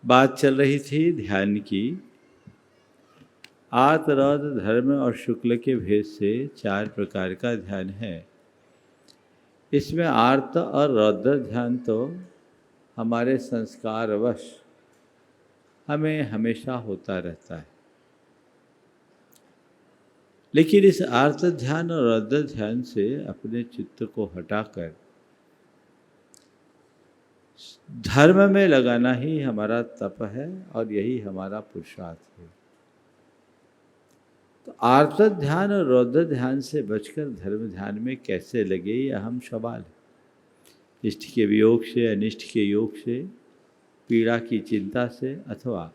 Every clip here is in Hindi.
बात चल रही थी ध्यान की। आर्त रौद्र धर्म और शुक्ल के भेद से 4 प्रकार का ध्यान है। इसमें आर्त और रौद्र ध्यान तो हमारे संस्कारवश हमें हमेशा होता रहता है, लेकिन इस आर्त ध्यान और रौद्र ध्यान से अपने चित्त को हटाकर धर्म में लगाना ही हमारा तप है और यही हमारा पुरुषार्थ है। तो आर्त ध्यान और रौद्र ध्यान से बचकर धर्म ध्यान में कैसे लगे, यह अहम सवाल है। इष्ट के वियोग से, अनिष्ट के योग से, पीड़ा की चिंता से अथवा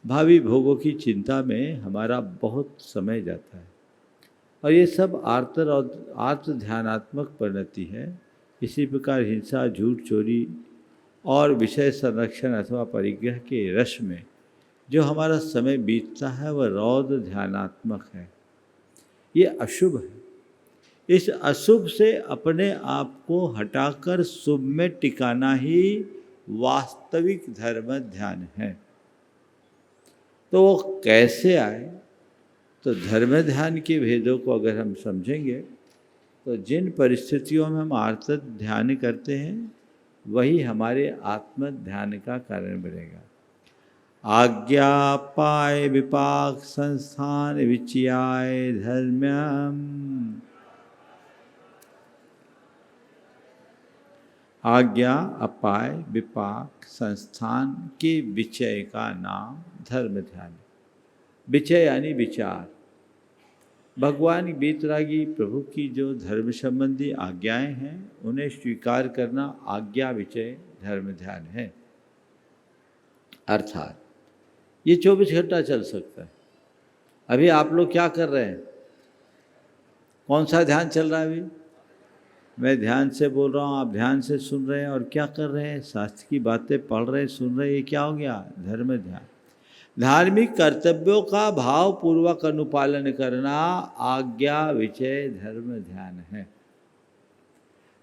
भावी भोगों की चिंता में हमारा बहुत समय जाता है और ये सब आर्त ध्यानात्मक परिणति है। इसी प्रकार हिंसा, झूठ, चोरी और विषय संरक्षण अथवा परिग्रह के रस में जो हमारा समय बीतता है वह रौद्र ध्यानात्मक है। ये अशुभ है। इस अशुभ से अपने आप को हटाकर शुभ में टिकाना ही वास्तविक धर्म ध्यान है। तो वो कैसे आए? तो धर्म ध्यान के भेदों को अगर हम समझेंगे तो जिन परिस्थितियों में हम आर्त ध्यान करते हैं वही हमारे आत्म ध्यान का कारण बनेगा। आज्ञा पाए विपाक संस्थान विचियाय धर्म्यम। आज्ञा अपाय विपाक संस्थान के विचय का नाम धर्म ध्यान। विचय यानी विचार। भगवान वीतरागी प्रभु की जो धर्म संबंधी आज्ञाएं हैं उन्हें स्वीकार करना आज्ञा विचय धर्म ध्यान है। अर्थात ये 24 घंटा चल सकता है। अभी आप लोग क्या कर रहे हैं? कौन सा ध्यान चल रहा है? अभी मैं ध्यान से बोल रहा हूँ, आप ध्यान से सुन रहे हैं और क्या कर रहे हैं? शास्त्र की बातें पढ़ रहे हैं, सुन रहे हैं। ये क्या हो गया? धर्म ध्यान। धार्मिक कर्तव्यों का भाव पूर्वक अनुपालन करना आज्ञा विचय धर्म ध्यान है।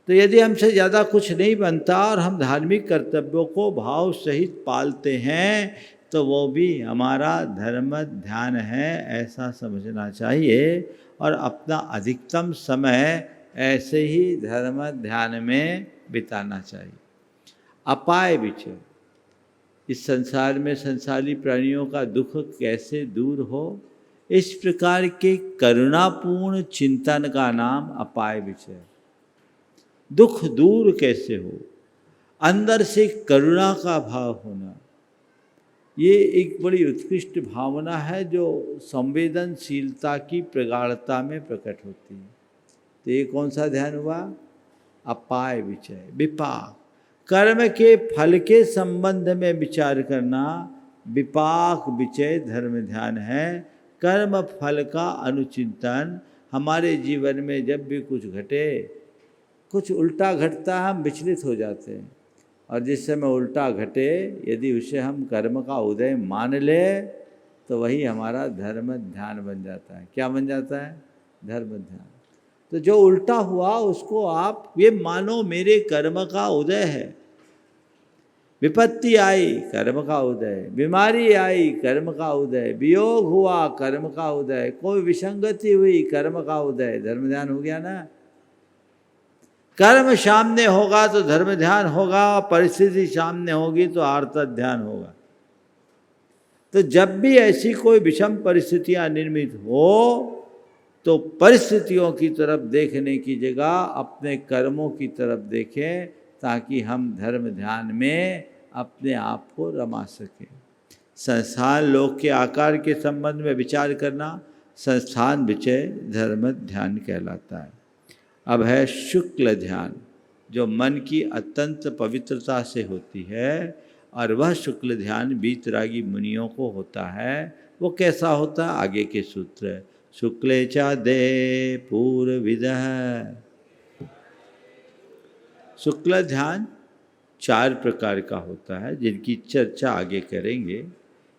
तो यदि हमसे ज़्यादा कुछ नहीं बनता और हम धार्मिक कर्तव्यों को भाव सहित पालते हैं तो वो भी हमारा धर्म ध्यान है, ऐसा समझना चाहिए और अपना अधिकतम समय ऐसे ही धर्म ध्यान में बिताना चाहिए। अपाय विचय। इस संसार में संसारी प्राणियों का दुख कैसे दूर हो, इस प्रकार के करुणापूर्ण चिंतन का नाम अपाय विचय। दुख दूर कैसे हो, अंदर से करुणा का भाव होना, ये एक बड़ी उत्कृष्ट भावना है जो संवेदनशीलता की प्रगाढ़ता में प्रकट होती है। तो ये कौन सा ध्यान हुआ? अपाय विचय। विपाक, कर्म के फल के संबंध में विचार करना विपाक विचय धर्म ध्यान है। कर्म फल का अनुचिंतन। हमारे जीवन में जब भी कुछ घटे, कुछ उल्टा घटता है, हम विचलित हो जाते हैं और जिस समय उल्टा घटे यदि उसे हम कर्म का उदय मान ले तो वही हमारा धर्म ध्यान बन जाता है। क्या बन जाता है? धर्म ध्यान। तो जो उल्टा हुआ उसको आप ये मानो मेरे कर्म का उदय है। विपत्ति आई, कर्म का उदय। बीमारी आई, कर्म का उदय। वियोग हुआ, कर्म का उदय। कोई विसंगति हुई, कर्म का उदय। धर्म ध्यान हो गया ना। कर्म सामने होगा तो धर्म ध्यान होगा, परिस्थिति सामने होगी तो आर्त ध्यान होगा। तो जब भी ऐसी कोई विषम परिस्थितियां निर्मित हो तो परिस्थितियों की तरफ देखने की जगह अपने कर्मों की तरफ देखें ताकि हम धर्म ध्यान में अपने आप को रमा सकें। संस्थान लोक के आकार के संबंध में विचार करना संस्थान विचय धर्म ध्यान कहलाता है। अब है शुक्ल ध्यान, जो मन की अत्यंत पवित्रता से होती है और वह शुक्ल ध्यान वीतरागी मुनियों को होता है। वो कैसा होता है? आगे के सूत्र। शुक्ले चा दे पूर्वविदः। शुक्ल ध्यान 4 प्रकार का होता है जिनकी चर्चा आगे करेंगे।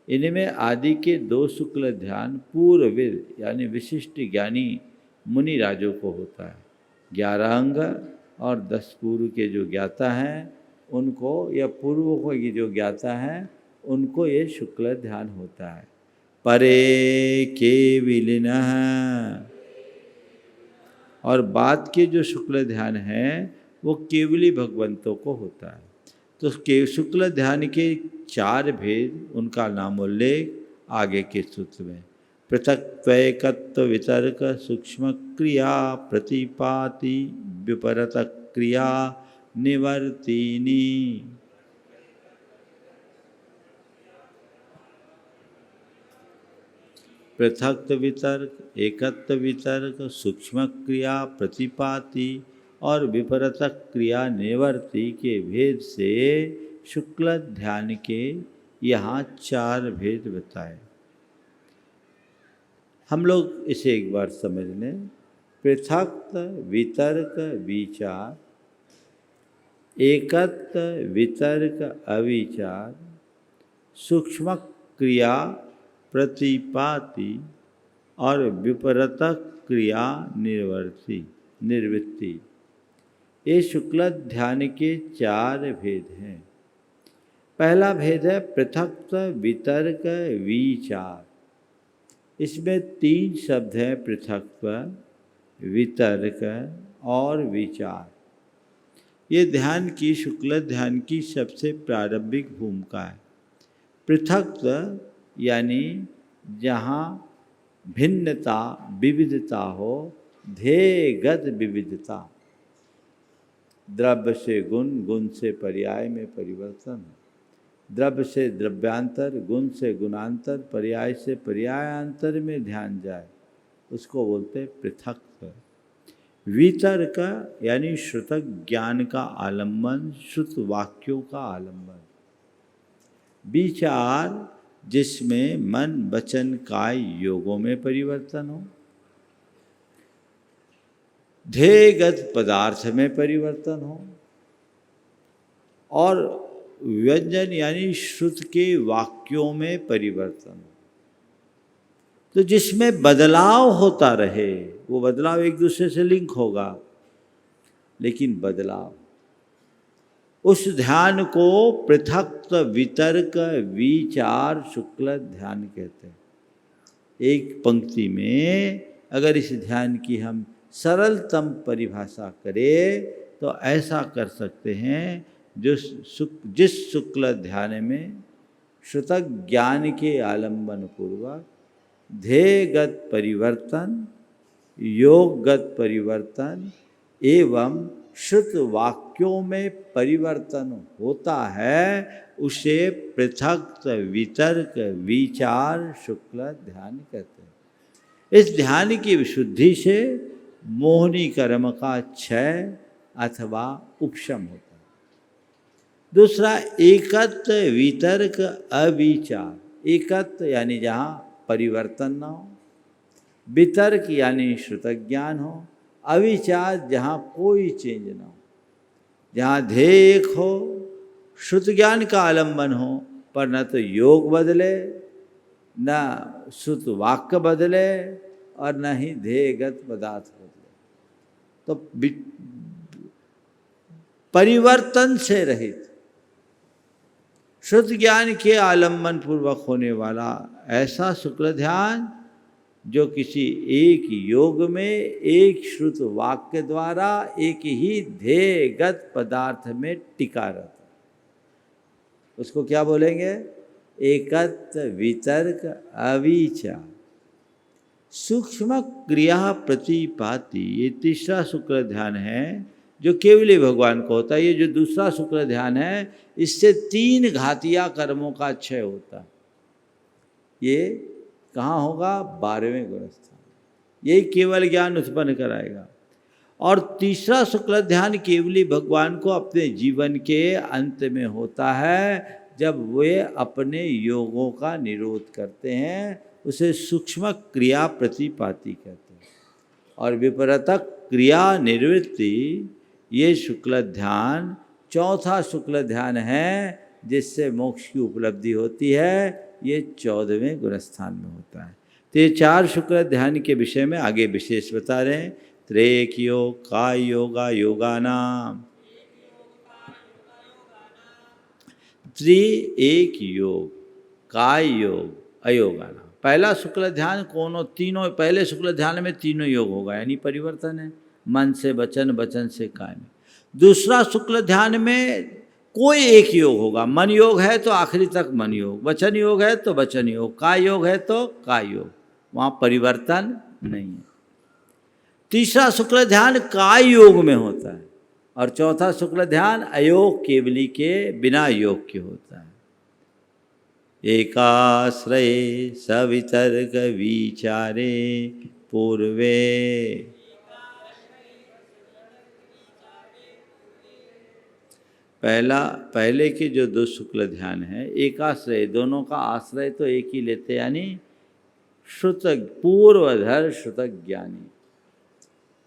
इनमें आदि के 2 शुक्ल ध्यान पूर्वविद यानी विशिष्ट ज्ञानी मुनि राजों को होता है। 11 अंग और 10 पूर्व के जो ज्ञाता हैं उनको, या पूर्व को जो ज्ञाता हैं उनको ये शुक्ल ध्यान होता है। परे केविलिनः, और बाद के जो शुक्ल ध्यान है वो केवली भगवंतों को होता है। तो शुक्ल ध्यान के 4 भेद, उनका नामोल्लेख आगे के सूत्र में। पृथक्त्वैकत्व वितर्क सूक्ष्म क्रिया प्रतिपाति विपरत क्रिया निवर्तिनी। पृथक्त्व वितर्क, एकत्व वितर्क, सूक्ष्म क्रिया प्रतिपाति और विपरत क्रिया निवर्ति के भेद से शुक्ल ध्यान के यहाँ 4 भेद बताए। हम लोग इसे एक बार समझ लें। पृथक्त्व वितर्क विचार, एकत्व वितर्क अविचार, सूक्ष्म क्रिया प्रतिपाति और विपरत क्रिया निवृत्ति, ये शुक्ल ध्यान के 4 भेद हैं। पहला भेद है पृथक्त्व वितर्क विचार। इसमें 3 शब्द हैं, पृथक्त्व, वितर्क और विचार। ये ध्यान की, शुक्ल ध्यान की सबसे प्रारंभिक भूमिका है। पृथक्त्व यानी जहाँ भिन्नता, विविधता हो, ध्येयगत विविधता। द्रव्य से गुण, गुण से पर्याय में परिवर्तन, द्रव्य से द्रव्यांतर, गुण से गुणांतर, पर्याय से पर्यायांतर में ध्यान जाए, उसको बोलते हैं पृथक्त्व। वितर्क यानी श्रुत ज्ञान का आलम्बन, श्रुत वाक्यों का आलम्बन। विचार जिसमें मन वचन काय योगों में परिवर्तन हो, ध्येयगत पदार्थ में परिवर्तन हो, और व्यंजन यानी श्रुत के वाक्यों में परिवर्तन हो। तो जिसमें बदलाव होता रहे, वो बदलाव एक दूसरे से लिंक होगा, लेकिन बदलाव, उस ध्यान को पृथक्त्व वितर्क विचार शुक्ल ध्यान कहते हैं। एक पंक्ति में अगर इस ध्यान की हम सरलतम परिभाषा करें तो ऐसा कर सकते हैं, जिस शुक्ल ध्यान में श्रुत ज्ञान के आलंबन पूर्वक ध्येयगत परिवर्तन, योगगत परिवर्तन एवं श्रुत वाक्यों में परिवर्तन होता है, उसे पृथक्त्व वितर्क विचार शुक्ल ध्यान कहते हैं। इस ध्यान की विशुद्धि से मोहिनी कर्म का क्षय अथवा उपशम होता है। दूसरा एकत्व वितर्क अविचार। एकत्व यानी जहाँ परिवर्तन न हो, वितर्क यानी श्रुत ज्ञान हो, अविचार जहाँ कोई चेंज ना हो, जहाँ ध्येय एक हो, श्रुत ज्ञान का आलम्बन हो, पर न तो योग बदले, न श्रुत वाक्य बदले और न ही ध्येयगत पदार्थ बदले। तो परिवर्तन से रहित, श्रुत ज्ञान के आलम्बन पूर्वक होने वाला ऐसा शुक्ल ध्यान जो किसी एक योग में एक श्रुत वाक्य द्वारा एक ही ध्येयगत पदार्थ में टिका रहता है, उसको क्या बोलेंगे? एकत्व वितर्क अविचार। सूक्ष्म क्रिया प्रतिपाति, ये तीसरा शुक्ल ध्यान है जो केवली भगवान को होता है। ये जो दूसरा शुक्ल ध्यान है, इससे 3 घातिया कर्मों का क्षय होता है। ये कहाँ होगा? 12वें गुणस्थान। यही केवल ज्ञान उत्पन्न कराएगा। और तीसरा शुक्ल ध्यान केवली भगवान को अपने जीवन के अंत में होता है, जब वे अपने योगों का निरोध करते हैं, उसे सूक्ष्म क्रिया प्रतिपाति कहते हैं। और विपरीत क्रिया निवृत्ति, ये शुक्ल ध्यान चौथा शुक्ल ध्यान है जिससे मोक्ष की उपलब्धि होती है। ये 14वें गुणस्थान में होता है। तो ये 4 शुक्ल ध्यान के विषय में आगे विशेष बता रहे हैं। त्रेक योग, काय योगा योगानाम, त्रि एक योग। काय योग अयोगा नाम। पहला शुक्ल ध्यान कोनो तीनों, पहले शुक्ल ध्यान में तीनों योग होगा, यानी परिवर्तन है, मन से वचन, वचन से काय में। दूसरा शुक्ल ध्यान में कोई एक योग होगा, मन योग है तो आखिरी तक मन योग, वचन योग है तो वचन योग, काय योग है तो काय योग, वहाँ परिवर्तन नहीं है। तीसरा शुक्ल ध्यान काय योग में होता है और चौथा शुक्ल ध्यान अयोग केवली के बिना योग के होता है। एकाश्रय सवितर्क विचारे पूर्वे, पहले के जो दो शुक्ल ध्यान है, एकाश्रय, दोनों का आश्रय तो एक ही लेते, यानी श्रुत पूर्वधर श्रुत ज्ञानी,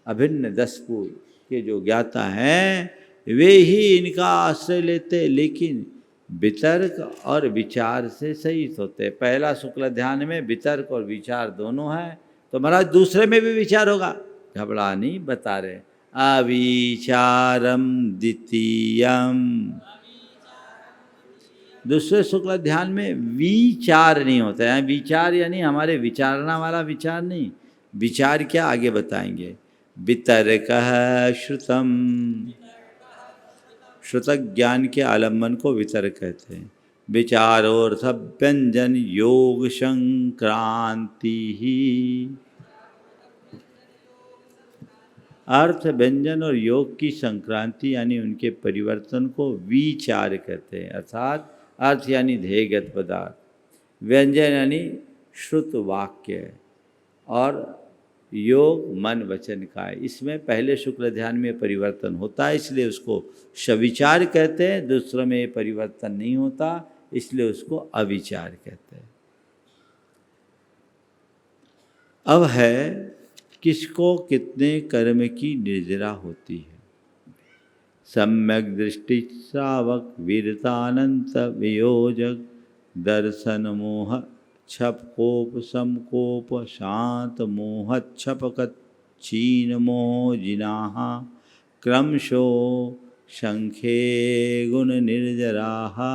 अभिन्न 10 पूर्व के जो ज्ञाता हैं वे ही इनका आश्रय लेते, लेकिन वितर्क और विचार से सहित होते। पहला शुक्ल ध्यान में वितर्क और विचार दोनों हैं, तो महाराज दूसरे में भी विचार होगा, घबरा नहीं, बता रहे। अविचारम द्वितीयम, दूसरे शुक्ल ध्यान में विचार नहीं होता है। विचार यानी हमारे विचारना वाला विचार नहीं, विचार क्या आगे बताएंगे। वितर्कः श्रुतम, श्रुत ज्ञान के आलम्बन को वितर्क कहते हैं। विचारोर्थ व्यंजन योग संक्रांति ही, अर्थ व्यंजन और योग की संक्रांति यानी उनके परिवर्तन को विचार कहते हैं। अर्थात अर्थ यानी ध्येयगत पदार्थ, व्यंजन यानी श्रुत वाक्य और योग मन वचन का है। इसमें पहले शुक्ल ध्यान में परिवर्तन होता है, इसलिए उसको सविचार कहते हैं। दूसरे में परिवर्तन नहीं होता, इसलिए उसको अविचार कहते हैं। अब है किसको कितने कर्म की निर्जरा होती है। सम्यक दृष्टि श्रावक वीरतानंत वियोजक दर्शन मोह छप कोप समकोप शांत मोह छपकत चीन मोह जिनाहा क्रमशो शंखे गुण निर्जराहा।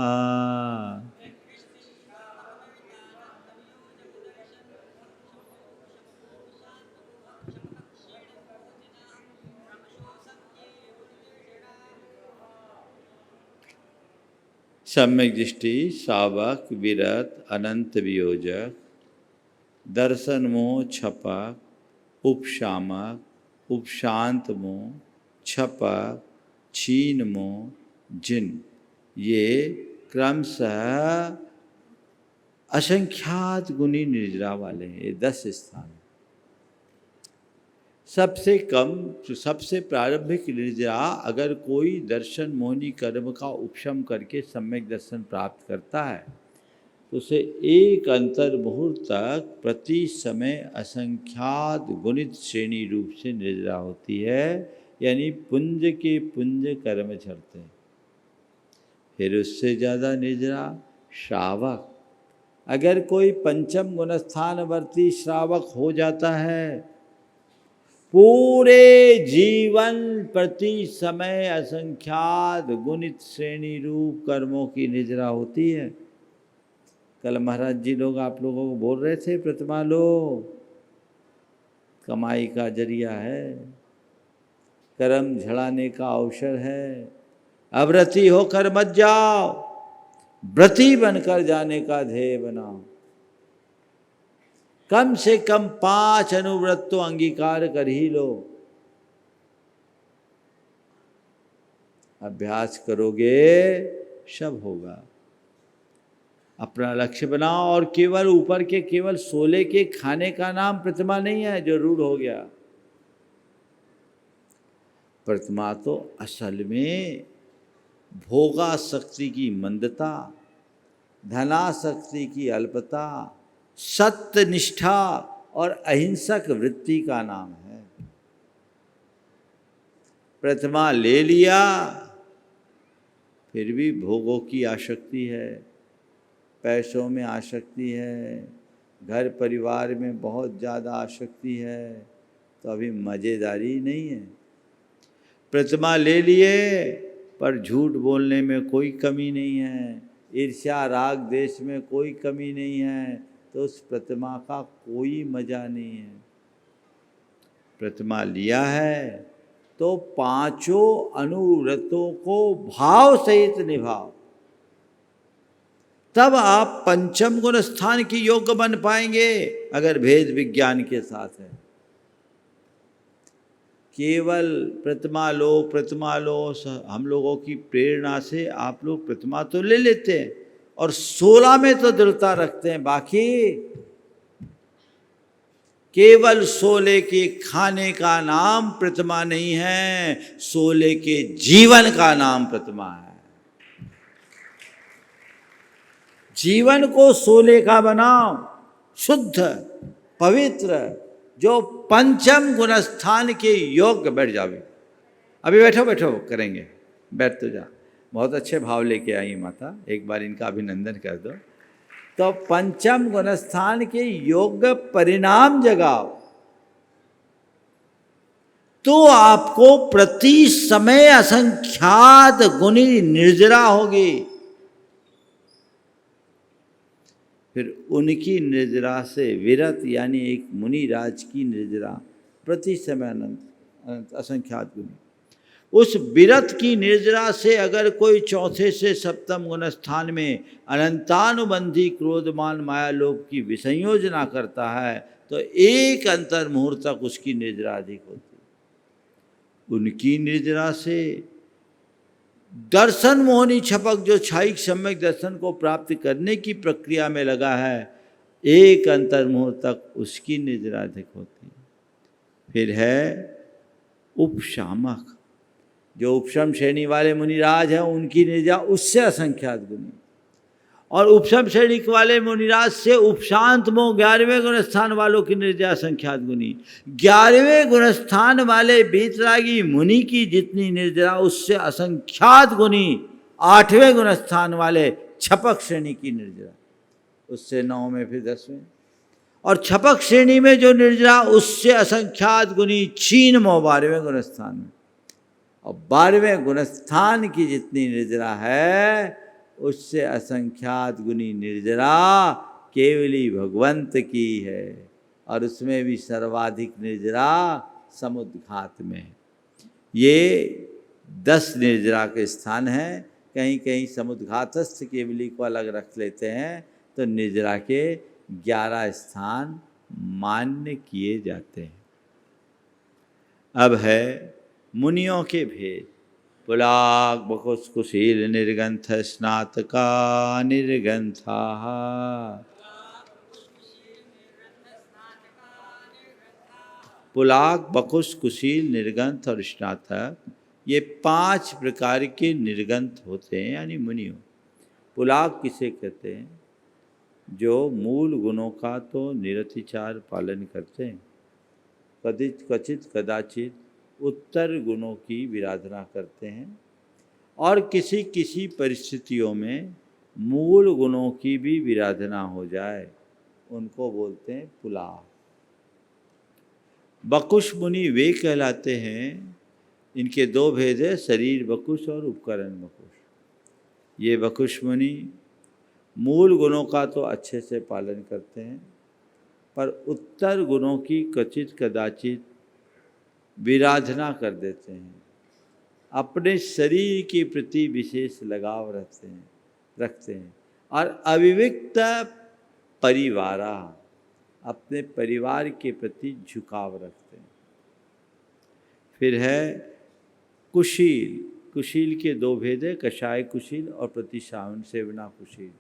सम्यक दृष्टि सावक विरत अनंत वियोजक दर्शन मोह छपक उपशामक उपशांत मोह छपक छीन मोह जिन, ये क्रमशः असंख्यात गुणी निर्जरा वाले हैं। ये 10 स्थान। सबसे कम, सबसे प्रारंभिक निर्जरा, अगर कोई दर्शन मोहिनी कर्म का उपशम करके सम्यक दर्शन प्राप्त करता है तो उसे एक अंतर मुहूर्त तक प्रति समय असंख्यात गुणित श्रेणी रूप से निर्जरा होती है, यानी पुंज के पुंज कर्म झड़ते हैं। फिर उससे ज़्यादा निर्जरा श्रावक, अगर कोई पंचम गुणस्थानवर्ती श्रावक हो जाता है, पूरे जीवन प्रति समय असंख्यात गुणित श्रेणी रूप कर्मों की निर्जरा होती है। कल महाराज जी लोग आप लोगों को बोल रहे थे, प्रतिमा लोग कमाई का जरिया है, कर्म झड़ाने का अवसर है। अव्रती होकर मत जाओ, व्रती बनकर जाने का ध्येय बनाओ। कम से कम 5 अनुव्रत तो अंगीकार कर ही लो। अभ्यास करोगे सब होगा। अपना लक्ष्य बनाओ, और केवल ऊपर के केवल 16 के खाने का नाम प्रतिमा नहीं है जो रूढ़ हो गया। प्रतिमा तो असल में भोगासक्ति की मंदता, धनासक्ति की अल्पता, सत्य निष्ठा और अहिंसक वृत्ति का नाम है। प्रतिमा ले लिया, फिर भी भोगों की आसक्ति है, पैसों में आसक्ति है, घर परिवार में बहुत ज़्यादा आसक्ति है, तो अभी मज़ेदारी नहीं है। प्रतिमा ले लिए पर झूठ बोलने में कोई कमी नहीं है, ईर्ष्या राग द्वेष में कोई कमी नहीं है, तो उस प्रतिमा का कोई मजा नहीं है। प्रतिमा लिया है तो पांचों अनुव्रतों को भाव सहित निभाओ, तब आप पंचम गुण स्थान की योग्य बन पाएंगे। अगर भेद विज्ञान के साथ है, केवल प्रतिमा लो हम लोगों की प्रेरणा से आप लोग प्रतिमा तो ले लेते हैं और 16 में तो दृढ़ता रखते हैं, बाकी केवल 16 के खाने का नाम प्रतिमा नहीं है, 16 के जीवन का नाम प्रतिमा है। जीवन को 16 का बनाओ, शुद्ध पवित्र, जो पंचम गुण स्थान के योग्य। बैठ जाओ, अभी बैठो बैठो करेंगे, बैठ तो जा। बहुत अच्छे भाव लेके आई माता, एक बार इनका अभिनंदन कर दो। तो पंचम गुण स्थान के योग्य परिणाम जगाओ, तो आपको प्रति समय असंख्यात गुनी निर्जरा होगी। फिर उनकी निर्जरा से विरत, यानी एक मुनि राज की निर्जरा प्रति समय अनंत असंख्यात गुनी। उस विरत की निर्जरा से अगर कोई चौथे से सप्तम गुण स्थान में अनंतानुबंधी क्रोधमान माया लोभ की विसंयोजना करता है, तो एक अंतर मुहूर्त तक उसकी निर्जरा अधिक होती है। उनकी निर्जरा से दर्शन मोहनी छपक, जो क्षायिक सम्यक दर्शन को प्राप्त करने की प्रक्रिया में लगा है, एक अंतर मुहूर्त तक उसकी निर्जरा अधिक होती है। फिर है उपशामक, जो उपशम श्रेणी वाले मुनिराज हैं, उनकी निर्जरा उससे असंख्यात गुनी। और उपशम श्रेणी वाले मुनिराज से उपशांत मोह 11वें गुण स्थान वालों की निर्जरा असंख्यात गुनी। 11वें गुण स्थान वाले बीतरागी मुनि की जितनी निर्जरा, उससे असंख्यात गुनी 8वें गुण स्थान वाले छपक श्रेणी की निर्जरा, उससे 9 में फिर 10वें। और छपक श्रेणी में जो निर्जरा, उससे असंख्यात गुनी क्षीण मोह 12वें गुण स्थान में। और 12वें गुण स्थान की जितनी निर्जरा है, उससे असंख्यात गुनी निर्जरा केवली भगवंत की है। और उसमें भी सर्वाधिक निर्जरा समुद्घात में है। ये 10 निर्जरा के स्थान हैं। कहीं कहीं समुद्घातस्थ केवली को अलग रख लेते हैं, तो निर्जरा के 11 स्थान मान्य किए जाते हैं। अब है मुनियों के भेद। पुलाक बकुस कुशील निर्गंथ स्नातका निर्गंथा। पुलाक बकुस कुशील निर्गंथ और स्नातक, ये 5 प्रकार के निर्गंथ होते हैं, यानी मुनियों। पुलाक किसे कहते हैं? जो मूल गुणों का तो निरतिचार पालन करते हैं, कचित कदाचित उत्तर गुणों की विराधना करते हैं, और किसी किसी परिस्थितियों में मूल गुणों की भी विराधना हो जाए, उनको बोलते हैं पुलाक। बकुश मुनि वे कहलाते हैं, इनके 2 भेद है, शरीर बकुश और उपकरण बकुश। ये बकुश मुनि मूल गुणों का तो अच्छे से पालन करते हैं, पर उत्तर गुणों की कचित कदाचित विराधना कर देते हैं। अपने शरीर के प्रति विशेष लगाव रखते हैं और अविविक्त परिवारा, अपने परिवार के प्रति झुकाव रखते हैं। फिर है कुशील। कुशील के 2 भेद है, कषाय कुशील और प्रतिशावन सेवना कुशील।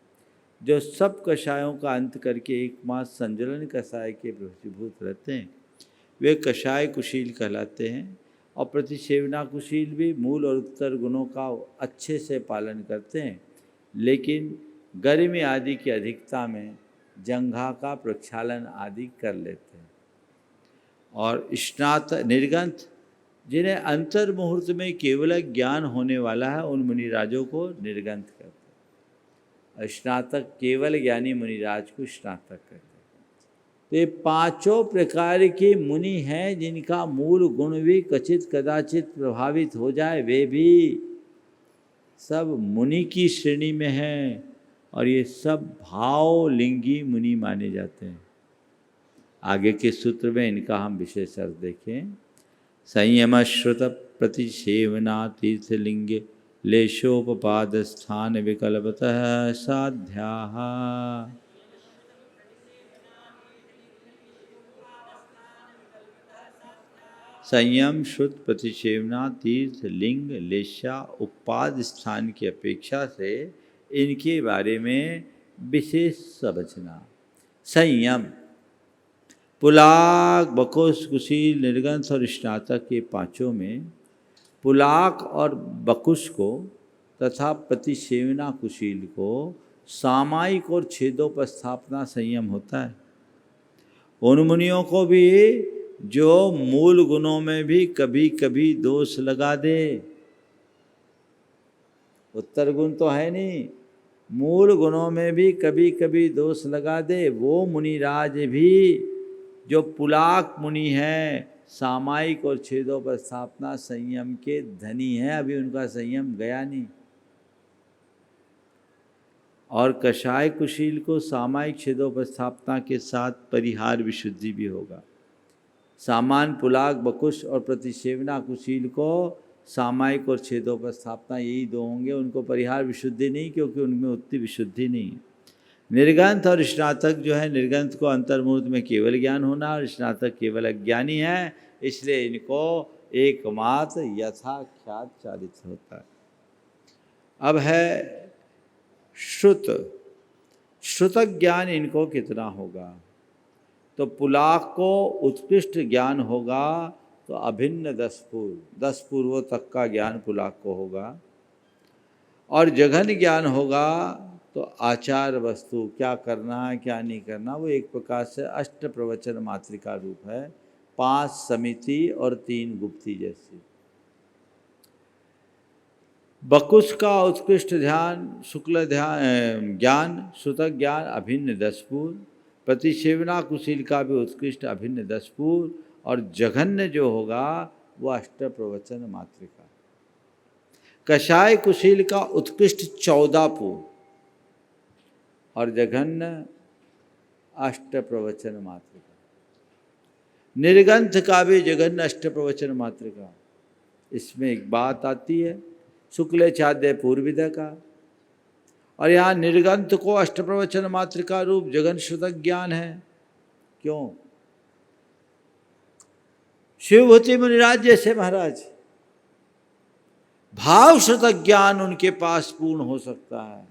जो सब कषायों का अंत करके एकमात्र संजलन कषाय के वशीभूत रहते हैं, वे कषाय कुशील कहलाते हैं। और प्रतिसेवना कुशील भी मूल और उत्तर गुणों का अच्छे से पालन करते हैं, लेकिन गर्मी आदि की अधिकता में जंघा का प्रक्षालन आदि कर लेते हैं। और स्नात निर्गंथ, जिन्हें अंतर मुहूर्त में केवल ज्ञान होने वाला है, उन मुनिराजों को निर्गंथ कहते हैं। स्नातक केवल ज्ञानी मुनिराज को स्नातक कहते हैं। तो ये 5 प्रकार के मुनि हैं, जिनका मूल गुण भी कचित कदाचित प्रभावित हो जाए, वे भी सब मुनि की श्रेणी में हैं। और ये सब भावलिंगी मुनि माने जाते हैं। आगे के सूत्र में इनका हम विशेष अर्थ देखें। संयम श्रुत प्रतिसेवना तीर्थलिंगे लेशोपपाद स्थान विकल्पतः साध्याः। संयम श्रुत प्रतिसेवना तीर्थ लिंग लेशा उपाद स्थान की अपेक्षा से इनके बारे में विशेष समझना। संयम पुलाक, बकुश, कुशील, निर्गंथ और स्नातक के पांचों में पुलाक और बकुश को तथा प्रतिसेवना कुशील को सामायिक और छेदोपस्थापना संयम होता है। उन मुनियों को भी जो मूल गुणों में भी कभी कभी दोष लगा दे। उत्तर गुण तो है नहीं, मूल गुणों में भी कभी कभी दोष लगा दे, वो मुनिराज भी जो पुलाक मुनि हैं, सामायिक और छेदोपस्थापना संयम के धनी हैं, अभी उनका संयम गया नहीं। और कषाय कुशील को सामायिक छेदोपस्थापना के साथ परिहार विशुद्धि भी होगा। सामान पुलाक बकुश और प्रतिसेवना कुशील को सामायिक और छेदोपस्थापना यही दो होंगे, उनको परिहार विशुद्धि नहीं, क्योंकि उनमें उतनी विशुद्धि नहीं है। निर्गंथ और स्नातक जो है, निर्गंथ को अंतर्मुहूर्त में केवल ज्ञान होना और स्नातक केवल अज्ञानी है, इसलिए इनको एकमात्र यथाख्यात चालित होता है। अब है श्रुत। श्रुतक ज्ञान इनको कितना होगा? तो पुलाक को उत्कृष्ट ज्ञान होगा तो अभिन्न 10 पूर्वों तक का ज्ञान पुलाक को होगा। और जघन ज्ञान होगा तो आचार वस्तु, क्या करना है क्या नहीं करना, वो एक प्रकार से अष्ट प्रवचन मातृका रूप है, 5 समिति और 3 गुप्ती जैसी। बकुश का उत्कृष्ट ध्यान शुक्ल ध्यान ज्ञान श्रुतक ज्ञान अभिन्न 10 पूर्व, प्रतिसेवना कुशील का भी उत्कृष्ट अभिन्न 10 पूर्व, और जघन्य जो होगा वो अष्ट प्रवचन मातृका। कषाय कुशील का उत्कृष्ट 14 पूर्व और जघन्य अष्ट प्रवचन मातृका। निर्गंथ का भी जघन्य अष्ट प्रवचन मातृका। इसमें एक बात आती है शुक्ल चाद्य पूर्विदा का, और यहाँ निर्गंथ को अष्ट प्रवचन मातृका रूप जगन श्रुतक ज्ञान है। क्यों? शिवभूति मुनिराज जैसे महाराज भाव श्रुतक ज्ञान उनके पास पूर्ण हो सकता है।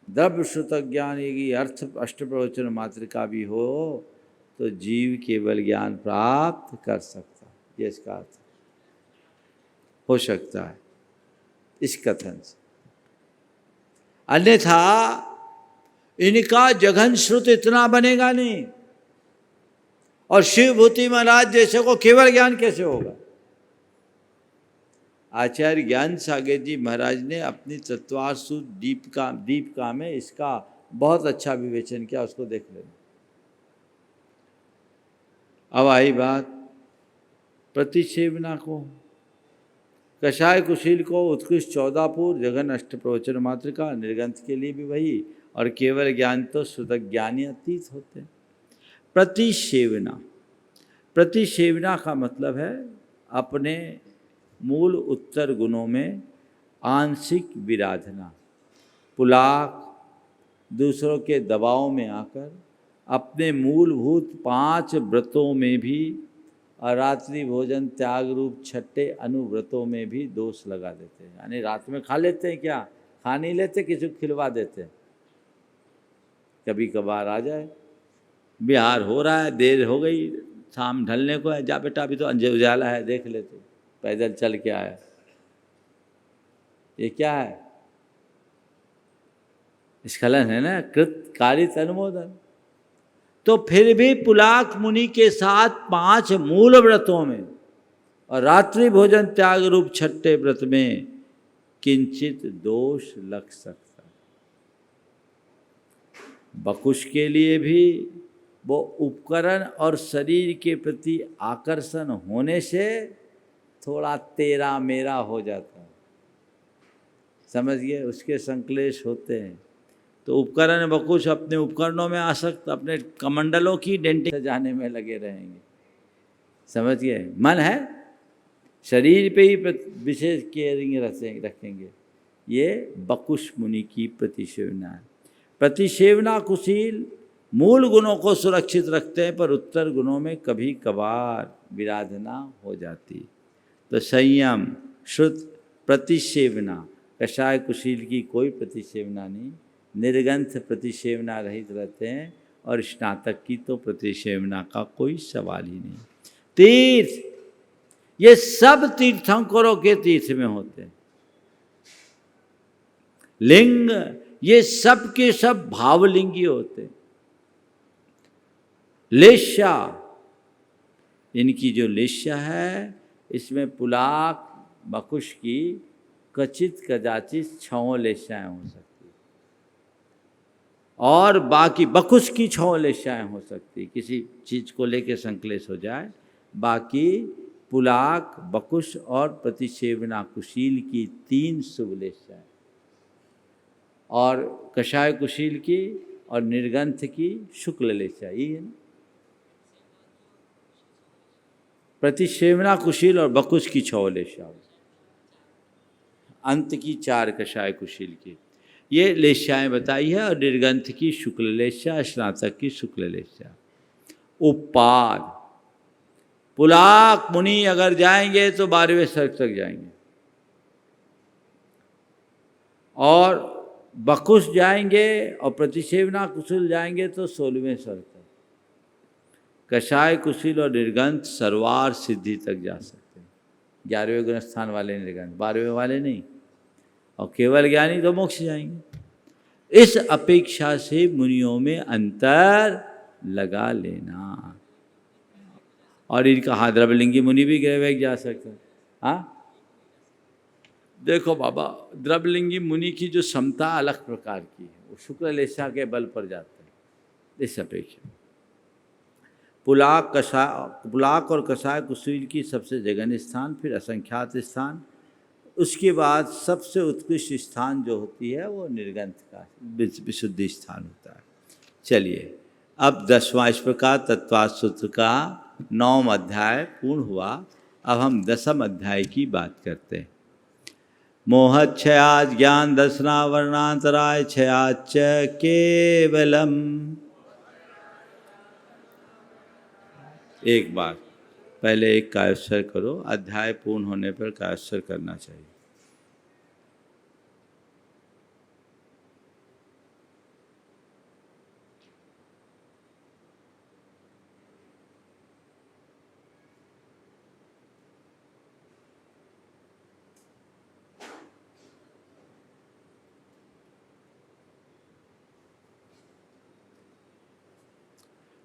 द्रव्य श्रुतक ज्ञान यदि अर्थ अष्ट प्रवचन मातृका भी हो तो जीव केवल ज्ञान प्राप्त कर सकता है, ये इसका अर्थ हो सकता है इस कथन से। अन्यथा इनका जघन श्रुत इतना बनेगा नहीं, और शिवभूति महाराज जैसे को केवल ज्ञान कैसे होगा? आचार्य ज्ञान सागर जी महाराज ने अपनी तत्वार्थ दीपिका में इसका बहुत अच्छा विवेचन किया, उसको देख लेना। अब आई बात प्रतिसेवना को। कषाय कुशील को उत्कृष्ट 14 पूर्व, जघन अष्ट प्रवचन मातृका, निर्गंथ के लिए भी वही, और केवल ज्ञान तो श्रुतक ज्ञानी अतीत होते हैं। प्रतिसेवना, प्रतिसेवना का मतलब है अपने मूल उत्तर गुणों में आंशिक विराधना। पुलाक दूसरों के दबाव में आकर अपने मूलभूत 5 व्रतों में भी और रात्रि भोजन त्याग रूप 6 अनुव्रतों में भी दोष लगा देते हैं। यानी रात में खा लेते हैं, क्या खा नहीं लेते, किसी को खिलवा देते हैं। कभी कभार आ जाए, बिहार हो रहा है, देर हो गई, शाम ढलने को है, जा बेटा अभी तो उजाला है, देख लेते, पैदल चल के आया। ये क्या है? स्खलन है ना, कृत कारित अनुमोदन। तो फिर भी पुलाक मुनि के साथ 5 मूल व्रतों में और रात्रि भोजन त्याग रूप 6 व्रत में किंचित दोष लग सकता है। बकुश के लिए भी वो उपकरण और शरीर के प्रति आकर्षण होने से थोड़ा तेरा मेरा हो जाता है, समझिए, उसके संक्लेश होते हैं। तो उपकरण बकुश अपने उपकरणों में आसक्त, अपने कमंडलों की डेंटिंग सजाने में लगे रहेंगे। समझ गए? मन है शरीर पे ही विशेष केयरिंग रखेंगे। ये बकुश मुनि की प्रतिसेवना है। प्रतिसेवना कुशील मूल गुणों को सुरक्षित रखते हैं, पर उत्तर गुणों में कभी कभार विराधना हो जाती। तो संयम, श्रुत, प्रतिसेवना, कषाय कुशील की कोई प्रतिसेवना नहीं, निर्गंथ प्रतिसेवना रहित रहते हैं, और स्नातक की तो प्रतिसेवना का कोई सवाल ही नहीं। तीर्थ, ये सब तीर्थंकरों के तीर्थ में होते हैं। लिंग, ये सब के सब भावलिंगी होते हैं। लेश्या, इनकी जो लेश्या है इसमें पुलाक बकुश की कचित कदाचित 6 लेश्याएं हो सकती, और बाकी बकुश की 6 लेश्याएं हो सकती, किसी चीज को लेके संकलेश हो जाए। बाकी पुलाक, बकुश और प्रतिसेवना कुशील की 3 शुभ लेश्याएं, और कषाय कुशील की और निर्गंथ की शुक्ल लेश्या, ये है ना। प्रतिसेवना कुशील और बकुश की 6 लेश्या, अंत की 4 कषाय कुशील की, ये लेश्याएं बताई है। और निर्गंथ की शुक्ल लेश्या, स्नातक की शुक्ल लेश्या। उपाद, पुलाक मुनि अगर जाएंगे तो 12वें सर्ग तक जाएंगे, और बकुश जाएंगे और प्रतिसेवना कुशील जाएंगे तो 16वें सर्ग तक। कषाय कुशील और निर्गंथ सर्वार सिद्धि तक जा सकते हैं। 11वें गुण स्थान वाले निर्गंथ, 12वें वाले नहीं, और केवल ज्ञानी तो मोक्ष जाएंगे। इस अपेक्षा से मुनियों में अंतर लगा लेना। और इनका हाँ, द्रव्यलिंगी मुनि भी ग्रहवेग जा सकते हैं। हाँ देखो बाबा, द्रव्यलिंगी मुनि की जो क्षमता अलग प्रकार की है, वो शुक्ल लेशा के बल पर जाते हैं। इस अपेक्षा पुलाक और कषाय कुशील की सबसे जघन्य स्थान, फिर असंख्यात स्थान, उसके बाद सबसे उत्कृष्ट स्थान जो होती है वो निर्गंथ का विशुद्धि स्थान होता है। चलिए, अब 10वां इस प्रकार तत्वात् सूत्र का 9वां अध्याय पूर्ण हुआ। अब हम 10वें अध्याय की बात करते हैं। मोहक्षयात् ज्ञान दर्शना वर्णांतराय क्षयाच्च केवलम। एक बार पहले एक कायस्वर करो, अध्याय पूर्ण होने पर कायस्वर करना चाहिए।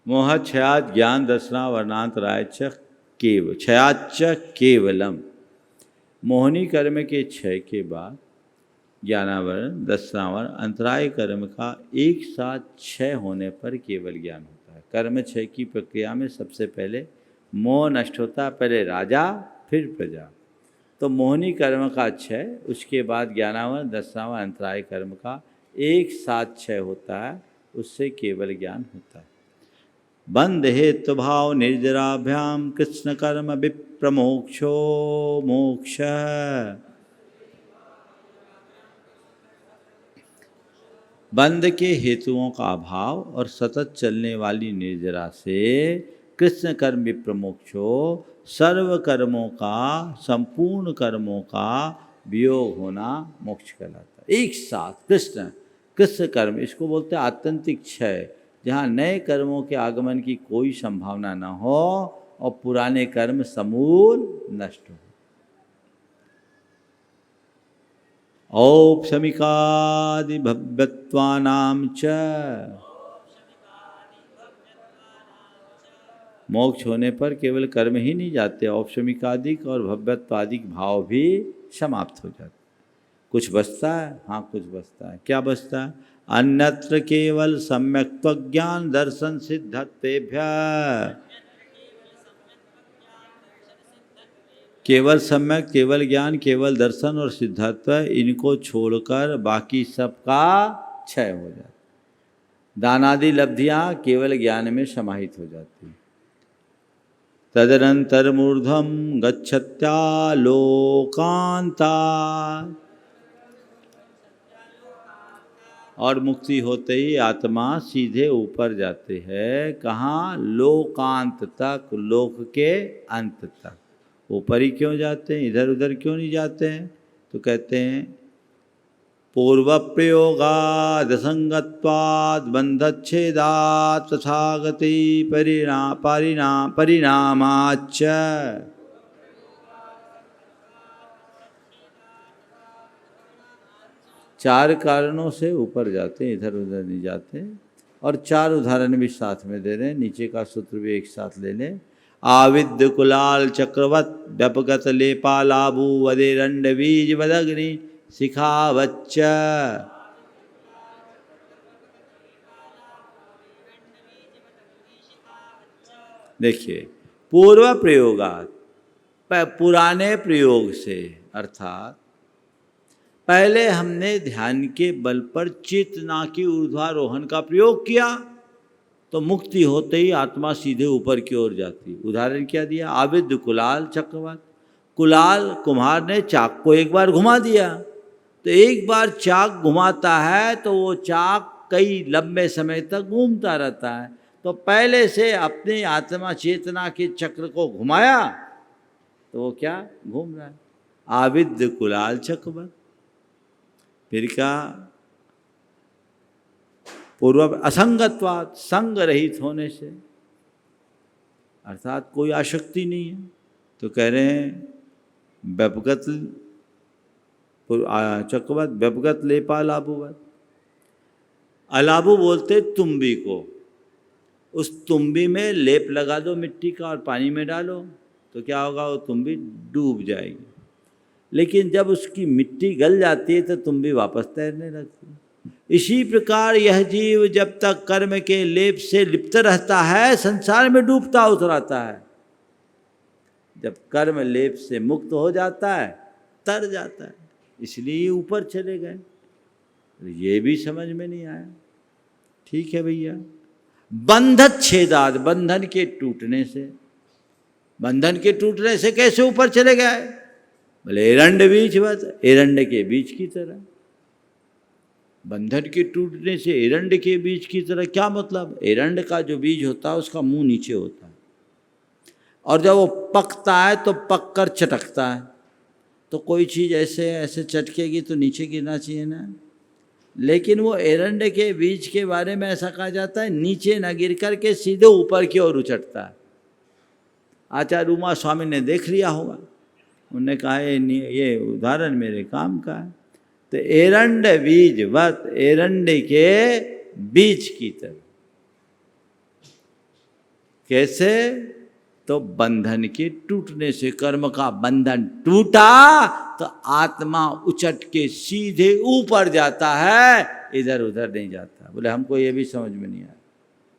मोह क्षयात् ज्ञान दर्शना वर्णांतराय क्षयाच्च केवलम। मोहनी कर्म के क्षय के बाद ज्ञानावरण दर्शनावरण अंतराय कर्म का एक साथ क्षय होने पर केवल ज्ञान होता है। कर्म क्षय की प्रक्रिया में सबसे पहले मोह नष्ट होता है, पहले राजा फिर प्रजा। तो मोहनी कर्म का क्षय, उसके बाद ज्ञानावरण दर्शनावरण अंतराय कर्म का एक साथ क्षय होता है, उससे केवल ज्ञान होता है। बंध हेतु भाव निर्जराभ्याम कृष्ण कर्म विप्रमोक्षो मोक्ष। बंध के हेतुओं का अभाव और सतत चलने वाली निर्जरा से कृष्ण कर्म विप्रमोक्षो, सर्व कर्मों का, संपूर्ण कर्मों का वियोग होना मोक्ष कहलाता है। एक साथ कृष्ण कर्म, इसको बोलते हैं आत्यंतिक क्षय, जहाँ नए कर्मों के आगमन की कोई संभावना न हो और पुराने कर्म समूल नष्ट हो। औपशमिकादि भव्यत्वानां च, मोक्ष होने पर केवल कर्म ही नहीं जाते, औपशमिकादिक और भव्यत्वादिक भाव भी समाप्त हो जाते। कुछ बचता है, हाँ कुछ बचता है। क्या बचता है? अन्यत्र केवल सम्यक्त्व ज्ञान दर्शन सिद्धत्वेभ्य। केवल सम्यक, केवल ज्ञान, केवल दर्शन और सिद्धत्व, इनको छोड़कर बाकी सबका क्षय हो जाता है। दानादि लब्धियाँ केवल ज्ञान में समाहित हो जाती हैं। तदनंतर मूर्ध्वम गच्छत्या लोकांता, और मुक्ति होते ही आत्मा सीधे ऊपर जाते हैं। कहाँ? लोकांत तक, लोक के अंत तक। ऊपर ही क्यों जाते हैं, इधर उधर क्यों नहीं जाते हैं? तो कहते हैं पूर्व प्रयोगाद संगत्वाद बंधच्छेदात् तथागति परिणामाच्च। चार कारणों से ऊपर जाते हैं, इधर उधर नहीं जाते। और चार उदाहरण भी साथ में दे रहे हैं, नीचे का सूत्र भी एक साथ ले लें। आविद्य कुलाल चक्रवत व्यपगत लेपालाबू वदेरंड बीज वदग्नि शिखावच्च। देखिए, पूर्व प्रयोगात, पुराने प्रयोग से, अर्थात पहले हमने ध्यान के बल पर चेतना के ऊर्ध्वारोहण का प्रयोग किया तो मुक्ति होते ही आत्मा सीधे ऊपर की ओर जाती। उदाहरण क्या दिया? आविद्य कुलाल चक्रवत। कुलाल कुम्हार ने चाक को एक बार घुमा दिया, तो एक बार चाक घुमाता है तो वो चाक कई लंबे समय तक घूमता रहता है। तो पहले से अपनी आत्मा चेतना के चक्र को घुमाया तो वो क्या घूम रहा है? आविद्य कुलाल चक्रवत। फिर क्या? पूर्व असंगत्वात्, संग रहित होने से, अर्थात कोई आसक्ति नहीं है। तो कह रहे हैं व्यपगत चक्रवत व्यपगत लेपा लाभुवत। अलाबू बोलते तुम्बी को। उस तुम्बी में लेप लगा दो मिट्टी का और पानी में डालो तो क्या होगा? वो तुम्बी डूब जाएगी। लेकिन जब उसकी मिट्टी गल जाती है तो तुम्बी वापस तैरने लगती है। इसी प्रकार यह जीव जब तक कर्म के लेप से लिप्त रहता है संसार में डूबता उतराता है। जब कर्म लेप से मुक्त हो जाता है तर जाता है, इसलिए ऊपर चले गए। ये भी समझ में नहीं आया। ठीक है भैया। बंधच्छेदाद, बंधन के टूटने से। बंधन के टूटने से कैसे ऊपर चले गए? बोले एरंड बीजवत, एरंड के बीज की तरह। बंधन के टूटने से एरंड के बीज की तरह क्या मतलब? एरंड का जो बीज होता है उसका मुंह नीचे होता है, और जब वो पकता है तो पक कर चटकता है। तो कोई चीज़ ऐसे ऐसे चटकेगी तो नीचे गिरना चाहिए ना। लेकिन वो एरंड के बीज के बारे में ऐसा कहा जाता है नीचे न गिर कर के सीधे ऊपर की ओर उचटता है। आचार्य उमा स्वामी ने देख लिया होगा, उन्होंने कहा ये उदाहरण मेरे काम का है। तो एरंड बीज वत, एरंड के बीज की तरह। कैसे? तो बंधन के टूटने से, कर्म का बंधन टूटा तो आत्मा उचट के सीधे ऊपर जाता है, इधर उधर नहीं जाता। बोले हमको ये भी समझ में नहीं आया।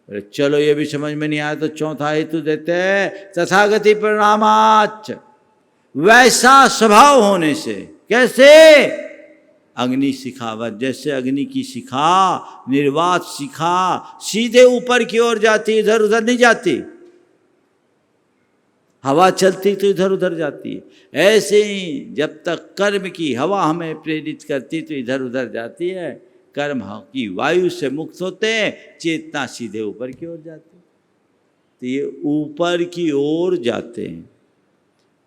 बोले चलो ये भी समझ में नहीं आया तो चौथा हेतु देते हैं तथागति परिणामाच। वैसा स्वभाव होने से। कैसे? अग्नि शिखावत, जैसे अग्नि की शिखा, निर्वात शिखा सीधे ऊपर की ओर जाती, इधर उधर नहीं जाती। हवा चलती तो इधर उधर जाती है। ऐसे ही जब तक कर्म की हवा हमें प्रेरित करती तो इधर उधर जाती है। कर्म की वायु से मुक्त होते हैं, चेतना सीधे ऊपर की ओर जाती है। तो ये ऊपर की ओर जाते हैं।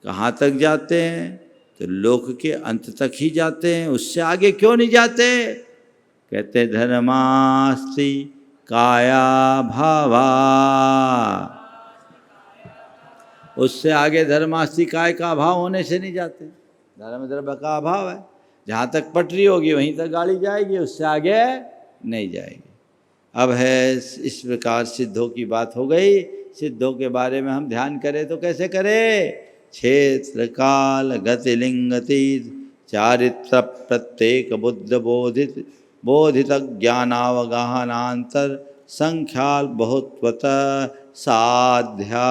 कहाँ तक जाते हैं? तो लोक के अंत तक ही जाते हैं, उससे आगे क्यों नहीं जाते? कहते धर्मास्ति काया भावा। उससे आगे धर्मास्ति काय का अभाव होने से नहीं जाते। धर्म द्रव्य का अभाव है, जहाँ तक पटरी होगी वहीं तक गाड़ी जाएगी, उससे आगे नहीं जाएगी। अब है इस प्रकार सिद्धों की बात हो गई। सिद्धों के बारे में हम ध्यान करें तो कैसे करें? क्षेत्र काल गति लिंगतीत चारित्र प्रत्येक बुद्ध बोधित ज्ञानावगाहनांतर संख्याल बहुत्वत साध्या।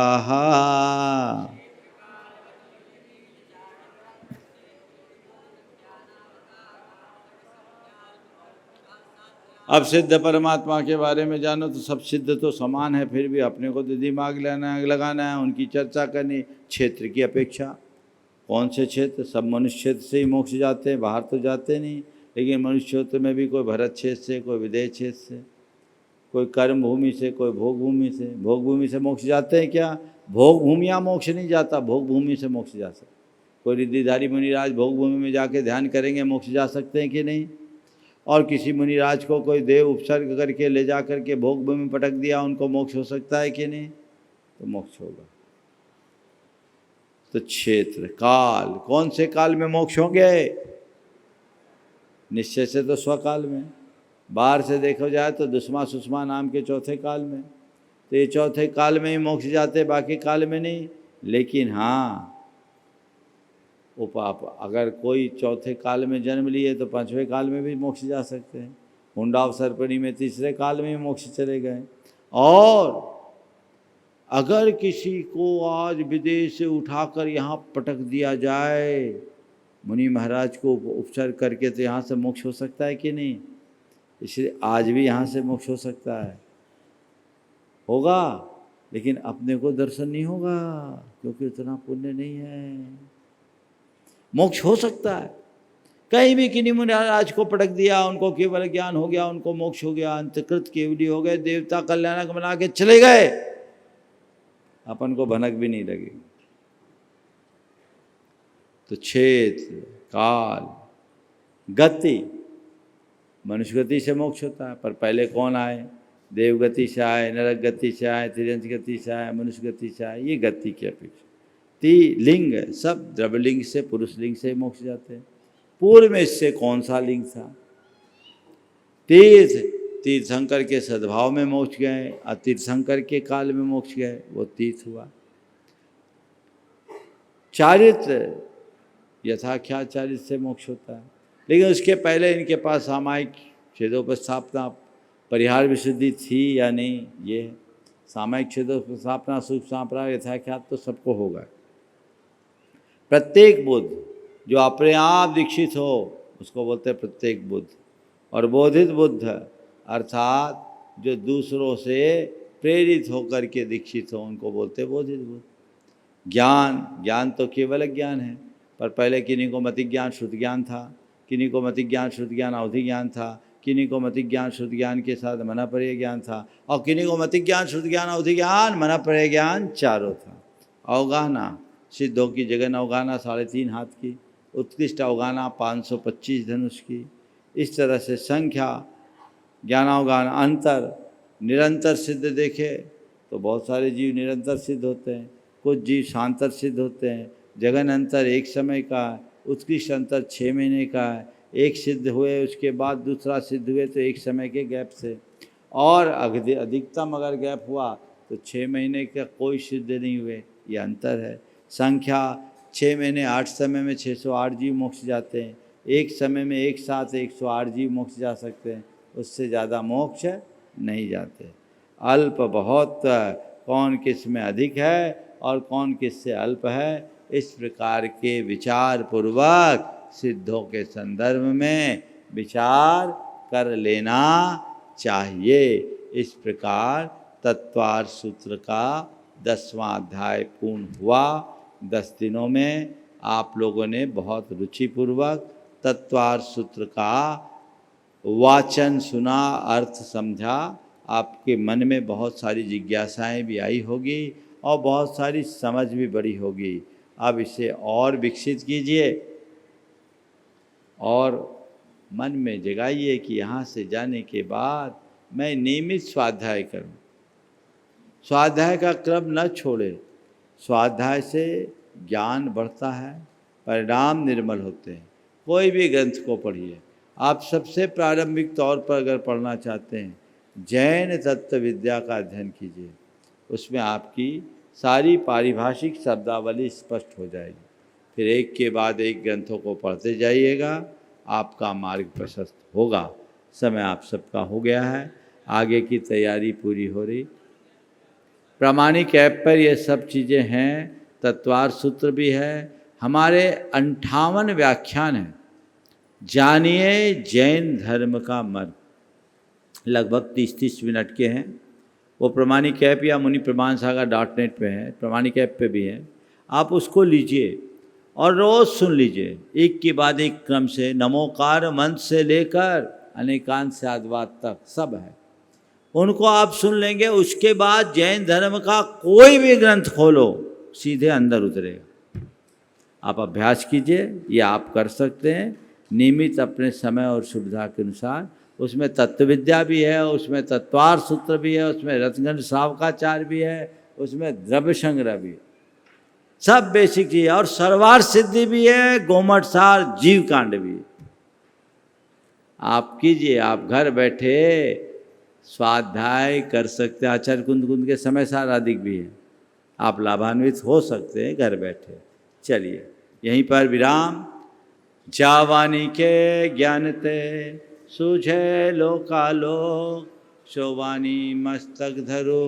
अब सिद्ध परमात्मा के बारे में जानो तो सब सिद्ध तो समान है, फिर भी अपने को तो दिमाग लगाना है, उनकी चर्चा करनी। क्षेत्र की अपेक्षा कौन से क्षेत्र, सब मनुष्य क्षेत्र से ही मोक्ष जाते हैं, बाहर तो जाते नहीं। लेकिन मनुष्य क्षेत्र में भी कोई भरत क्षेत्र से, कोई विदेह क्षेत्र से, कोई कर्म भूमि से, कोई भोग भूमि से। भोग भूमि से मोक्ष जाते हैं क्या? भोग भूमियाँ मोक्ष नहीं जाता, भोग भूमि से मोक्ष जा सकता। कोई रिद्धिधारी मुनिराज भोग भूमि में जाके ध्यान करेंगे, मोक्ष जा सकते हैं कि नहीं? और किसी मुनिराज को कोई देव उपसर्ग करके ले जा करके भोग भूमि में पटक दिया, उनको मोक्ष हो सकता है कि नहीं? तो मोक्ष होगा। तो क्षेत्र काल, कौन से काल में मोक्ष होंगे? निश्चय से तो स्वकाल में, बाहर से देखो जाए तो दुष्मा सुषमा नाम के चौथे काल में। तो ये चौथे काल में ही मोक्ष जाते, बाकी काल में नहीं। लेकिन हाँ, उपाप अगर कोई चौथे काल में जन्म लिए तो पांचवें काल में भी मोक्ष जा सकते हैं। हुंडावसर्पणी में तीसरे काल में मोक्ष चले गए। और अगर किसी को आज विदेश से उठाकर यहाँ पटक दिया जाए मुनि महाराज को उपसर्ग करके, तो यहाँ से मोक्ष हो सकता है कि नहीं? इसलिए आज भी यहाँ से मोक्ष हो सकता है, होगा, लेकिन अपने को दर्शन नहीं होगा, क्योंकि उतना पुण्य नहीं है। मोक्ष हो सकता है कहीं भी, किन्हीं मुनि महाराज को पटक दिया, उनको केवल ज्ञान हो गया, उनको मोक्ष हो गया, अंतकृत केवली हो गए, देवता कल्याणक बना के चले गए, अपन को भनक भी नहीं लगेगी। तो क्षेत्र काल गति, मनुष्य गति से मोक्ष होता है। पर पहले कौन आए? देव गति से आए, नरक गति से आए, तिर्यंच गति से आए, मनुष्य गति से आए। ये गति की अपेक्षा लिंग सब द्रव्यलिंग से, पुरुष लिंग से मोक्ष जाते हैं। पूर्व में इससे कौन सा लिंग था? तीर्थंकर के सद्भाव में मोक्ष गए, और तीर्थंकर के काल में मोक्ष गए, वो तीर्थ हुआ। चारित्र, यथाख्यात चारित्र से मोक्ष होता है। लेकिन उसके पहले इनके पास सामायिक छेदोपस्थापना परिहार विशुद्धि थी या नहीं? ये सामायिक छेदोपस्थापना सुख सांप्राय यथाख्यात तो सबको होगा। प्रत्येक बुद्ध जो अपने आप दीक्षित हो उसको बोलते हैं प्रत्येक बुद्ध। और बोधित बुद्ध अर्थात जो दूसरों से प्रेरित होकर के दीक्षित हो, उनको बोलते हैं बोधित बुद्ध। ज्ञान तो केवल ज्ञान है, पर पहले किन्हीं को मति ज्ञान शुद्ध ज्ञान था, किन्हीं को मति ज्ञान शुद्ध ज्ञान अवधि ज्ञान था, किन्हीं को मति ज्ञान शुद्ध ज्ञान के साथ मनापरेय ज्ञान था, और किन्हीं को मति ज्ञान शुद्ध ज्ञान अवधि ज्ञान मनापरेय ज्ञान चारों था। अवगाहना सिद्धों की जगह अवगाहना 3.5 हाथ की, उत्कृष्ट अवगाहना 525 धनुष की। इस तरह से संख्या ज्ञानावगाहन अंतर निरंतर सिद्ध देखे तो बहुत सारे जीव निरंतर सिद्ध होते हैं, कुछ जीव शांतर सिद्ध होते हैं। जगन अंतर 1 समय का, उत्कृष्ट अंतर 6 महीने का है। एक सिद्ध हुए उसके बाद दूसरा सिद्ध हुए तो 1 समय के गैप से, और अधिकतम अगर गैप हुआ तो 6 महीने का कोई सिद्ध नहीं हुए, ये अंतर है। संख्या 6 महीने 8 समय में 608 जीव मोक्ष जाते हैं, एक समय में एक साथ 108 जीव मोक्ष जा सकते हैं, उससे ज़्यादा मोक्ष नहीं जाते। अल्प बहुत, कौन किस में अधिक है और कौन किस से अल्प है, इस प्रकार के विचार पूर्वक सिद्धों के संदर्भ में विचार कर लेना चाहिए। इस प्रकार तत्वार्थ सूत्र का 10वां अध्याय पूर्ण हुआ। 10 दिनों में आप लोगों ने बहुत रुचिपूर्वक तत्वार्थ सूत्र का वाचन सुना, अर्थ समझा। आपके मन में बहुत सारी जिज्ञासाएं भी आई होगी और बहुत सारी समझ भी बड़ी होगी। अब इसे और विकसित कीजिए और मन में जगाइए कि यहाँ से जाने के बाद मैं नियमित स्वाध्याय करूँ। स्वाध्याय का क्रम न छोड़े। स्वाध्याय से ज्ञान बढ़ता है, परिणाम निर्मल होते हैं। कोई भी ग्रंथ को पढ़िए। आप सबसे प्रारंभिक तौर पर अगर पढ़ना चाहते हैं, जैन तत्व विद्या का अध्ययन कीजिए। उसमें आपकी सारी पारिभाषिक शब्दावली स्पष्ट हो जाएगी। फिर एक के बाद एक ग्रंथों को पढ़ते जाइएगा, आपका मार्ग प्रशस्त होगा। समय आप सबका हो गया है, आगे की तैयारी पूरी हो रही। प्रामाणिक ऐप पर ये सब चीज़ें हैं, तत्वार्थ सूत्र भी है, हमारे 58 व्याख्यान हैं। जानिए जैन धर्म का मर्म। लगभग 30-30 मिनट के हैं। वो प्रमाणिक ऐप या मुनि प्रमाण सागर .net पे है, प्रमाणिक ऐप पे भी है। आप उसको लीजिए और रोज़ सुन लीजिए, एक के बाद एक क्रम से, नमोकार मंत्र से लेकर अनेकांत साधवाद तक सब है। उनको आप सुन लेंगे, उसके बाद जैन धर्म का कोई भी ग्रंथ खोलो सीधे अंदर उतरेगा। आप अभ्यास कीजिए, ये आप कर सकते हैं नियमित अपने समय और सुविधा के अनुसार। उसमें तत्व विद्या भी है, उसमें तत्वार सूत्र भी है, उसमें रत्नगंध श्रावकाचार्य भी है, उसमें द्रव्य संग्रह भी है, सब बेसिक चीज है। और सर्वार सिद्धि भी है, गोमठ सार जीव कांड भी है। आप कीजिए, आप घर बैठे स्वाध्याय कर सकते हैं। आचार्य कुंद कुंद के समय सार अधिक भी है, आप लाभान्वित हो सकते हैं घर बैठे। चलिए यहीं पर विराम। जावानी के ज्ञानते सूझे लोकालोक, शोवानी मस्तक धरो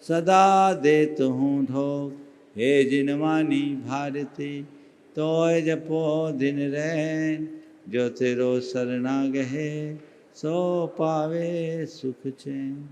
सदा देत हूँ धोख। हे जिनवानी भारती तोय जपो दिन रैन, जो तेरो शरणा गहे सो पावे सुख चैन।